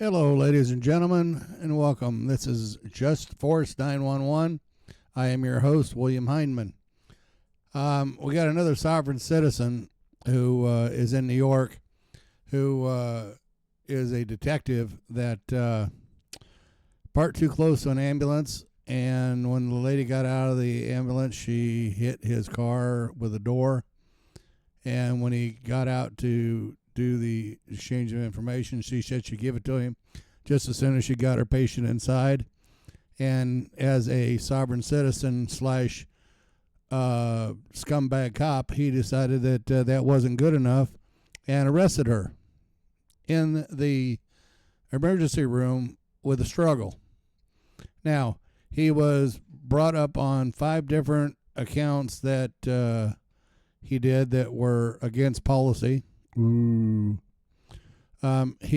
Hello, ladies and gentlemen, and welcome. This is Just Force 911. I am your host, William Hindman. We got another sovereign citizen who is in New York, who is a detective that parked too close to an ambulance, and when the lady got out of the ambulance, she hit his car with a door, and when he got out to do the exchange of information, she said she'd give it to him just as soon as she got her patient inside. And as a sovereign citizen slash scumbag cop, he decided that that wasn't good enough and arrested her in the emergency room with a struggle. Now, he was brought up on 5 different accounts that he did that were against policy. He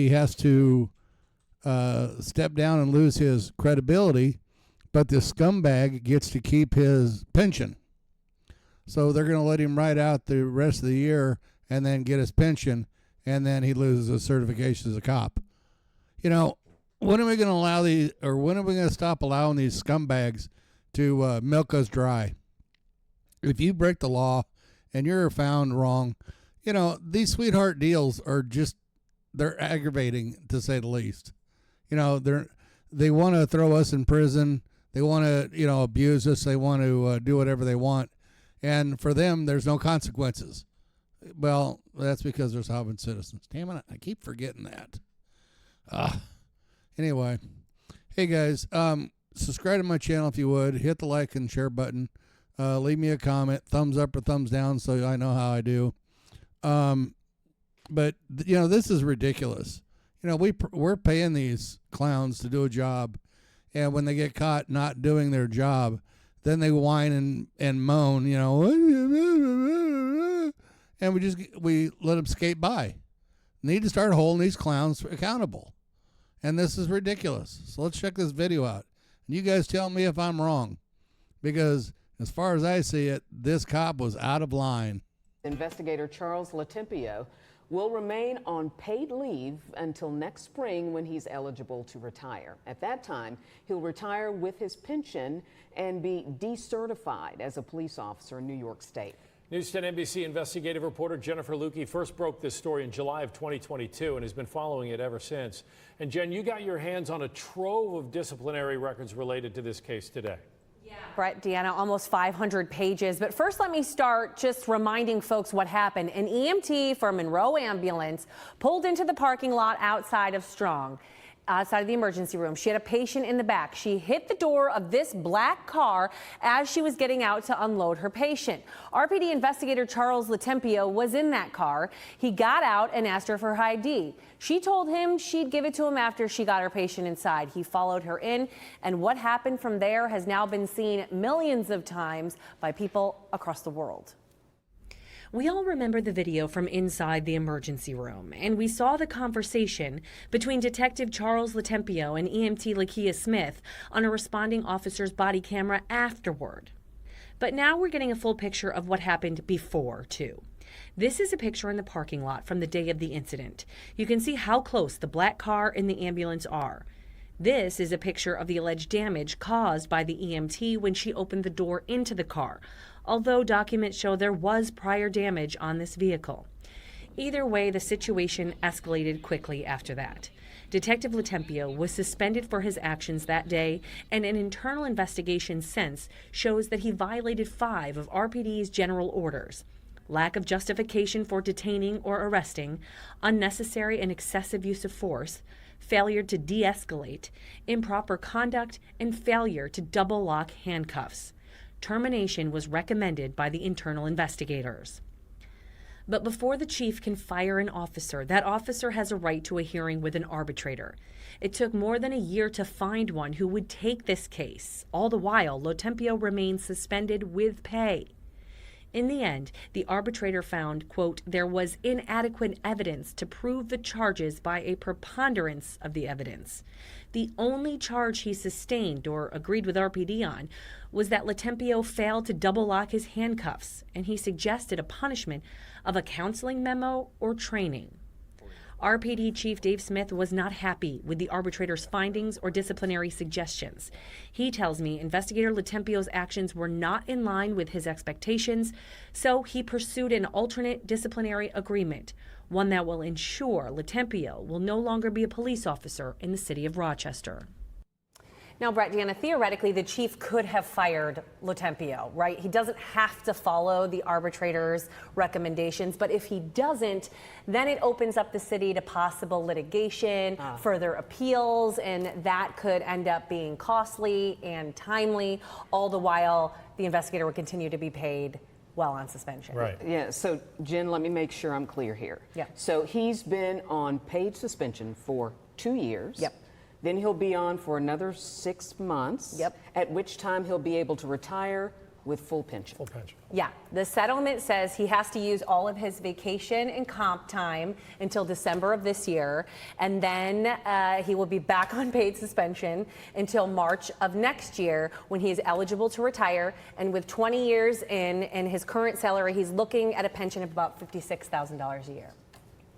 has to step down and lose his credibility, but the scumbag gets to keep his pension. So they're going to let him ride out the rest of the year and then get his pension, and then he loses his certification as a cop. You know, when are we going to allow these, or when are we going to stop allowing these scumbags to milk us dry? If you break the law and you're found wrong, you know, these sweetheart deals are just, they're aggravating, to say the least. You know, they want to throw us in prison. They want to, you know, abuse us. They want to do whatever they want. And for them, there's no consequences. Well, that's because they're sovereign citizens. Damn it, I keep forgetting that. Anyway, hey guys, subscribe to my channel if you would. Hit the like and share button. Leave me a comment, thumbs up or thumbs down, so I know how I do. But you know, this is ridiculous. You know, we're paying these clowns to do a job, and when they get caught not doing their job, then they whine and moan, you know, and we let them skate by. Need to start holding these clowns accountable, and this is ridiculous. So let's check this video out, and you guys tell me if I'm wrong, because as far as I see it, this cop was out of line. Investigator Charles Latempio will remain on paid leave until next spring when he's eligible to retire. At that time, he'll retire with his pension and be decertified as a police officer in New York State. News 10 NBC investigative reporter Jennifer Lukey first broke this story in July of 2022 and has been following it ever since. And Jen, you got your hands on a trove of disciplinary records related to this case today. Brett, Deanna, almost 500 pages. But first, let me start just reminding folks what happened. An EMT from Monroe Ambulance pulled into the parking lot outside of Strong, outside of the emergency room. She had a patient in the back. She hit the door of this black car as she was getting out to unload her patient. RPD investigator Charles Latempio was in that car. He got out and asked her for her ID. She told him she'd give it to him after she got her patient inside. He followed her in, and what happened from there has now been seen millions of times by people across the world. We all remember the video from inside the emergency room, and we saw the conversation between Detective Charles Latempio and EMT Lakia Smith on a responding officer's body camera afterward. But now we're getting a full picture of what happened before, too. This is a picture in the parking lot from the day of the incident. You can see how close the black car and the ambulance are. This is a picture of the alleged damage caused by the EMT when she opened the door into the car, although documents show there was prior damage on this vehicle. Either way, the situation escalated quickly after that. Detective Latempio was suspended for his actions that day, and an internal investigation since shows that he violated 5 of RPD's general orders: lack of justification for detaining or arresting, unnecessary and excessive use of force, failure to de-escalate, improper conduct, and failure to double lock handcuffs. Termination was recommended by the internal investigators. But before the chief can fire an officer, that officer has a right to a hearing with an arbitrator. It took more than a year to find one who would take this case. All the while, Latempio remains suspended with pay. In the end, the arbitrator found, quote, there was inadequate evidence to prove the charges by a preponderance of the evidence. The only charge he sustained or agreed with RPD on was that Latempio failed to double lock his handcuffs, and he suggested a punishment of a counseling memo or training. RPD Chief Dave Smith was not happy with the arbitrator's findings or disciplinary suggestions. He tells me Investigator Latempio's actions were not in line with his expectations, so he pursued an alternate disciplinary agreement, one that will ensure Latempio will no longer be a police officer in the city of Rochester. Now, Brett, Deanna, theoretically, the chief could have fired Latempio, right? He doesn't have to follow the arbitrator's recommendations, but if he doesn't, then it opens up the city to possible litigation, further appeals, and that could end up being costly and timely, all the while the investigator would continue to be paid while on suspension. Right. Yeah, so Jen, let me make sure I'm clear here. Yeah. So he's been on paid suspension for 2 years. Yep. Then he'll be on for another 6 months. Yep. At which time he'll be able to retire with full pension. Full pension. Yeah, the settlement says he has to use all of his vacation and comp time until December of this year, and then he will be back on paid suspension until March of next year when he is eligible to retire. And with 20 years in his current salary, he's looking at a pension of about $56,000 a year.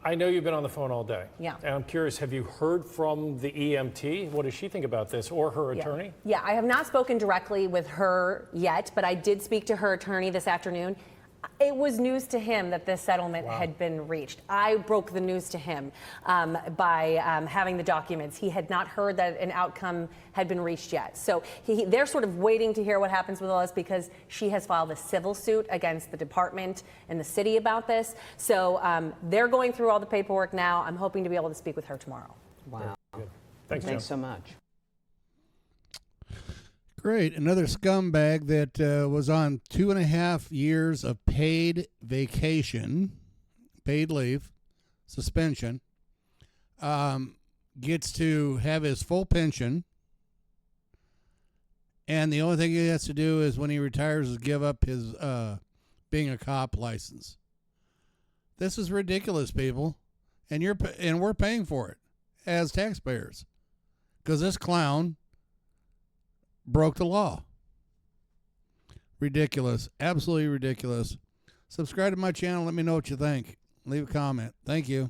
I know you've been on the phone all day. Yeah. And I'm curious, have you heard from the EMT? What does she think about this, or her attorney? Yeah, I have not spoken directly with her yet, but I did speak to her attorney this afternoon. It was news to him that this settlement had been reached. I broke the news to him by having the documents. He had not heard that an outcome had been reached yet. So they're sort of waiting to hear what happens with all this because she has filed a civil suit against the department and the city about this. So they're going through all the paperwork now. I'm hoping to be able to speak with her tomorrow. Wow. Good. Thanks, Thanks Joe. so much. Great. Another scumbag that was on 2.5 years of paid vacation, paid leave, suspension, gets to have his full pension. And the only thing he has to do is when he retires is give up his being a cop license. This is ridiculous, people. And we're paying for it as taxpayers because this clown broke the law. Ridiculous. Absolutely ridiculous. Subscribe to my channel. Let me know what you think. Leave a comment. Thank you.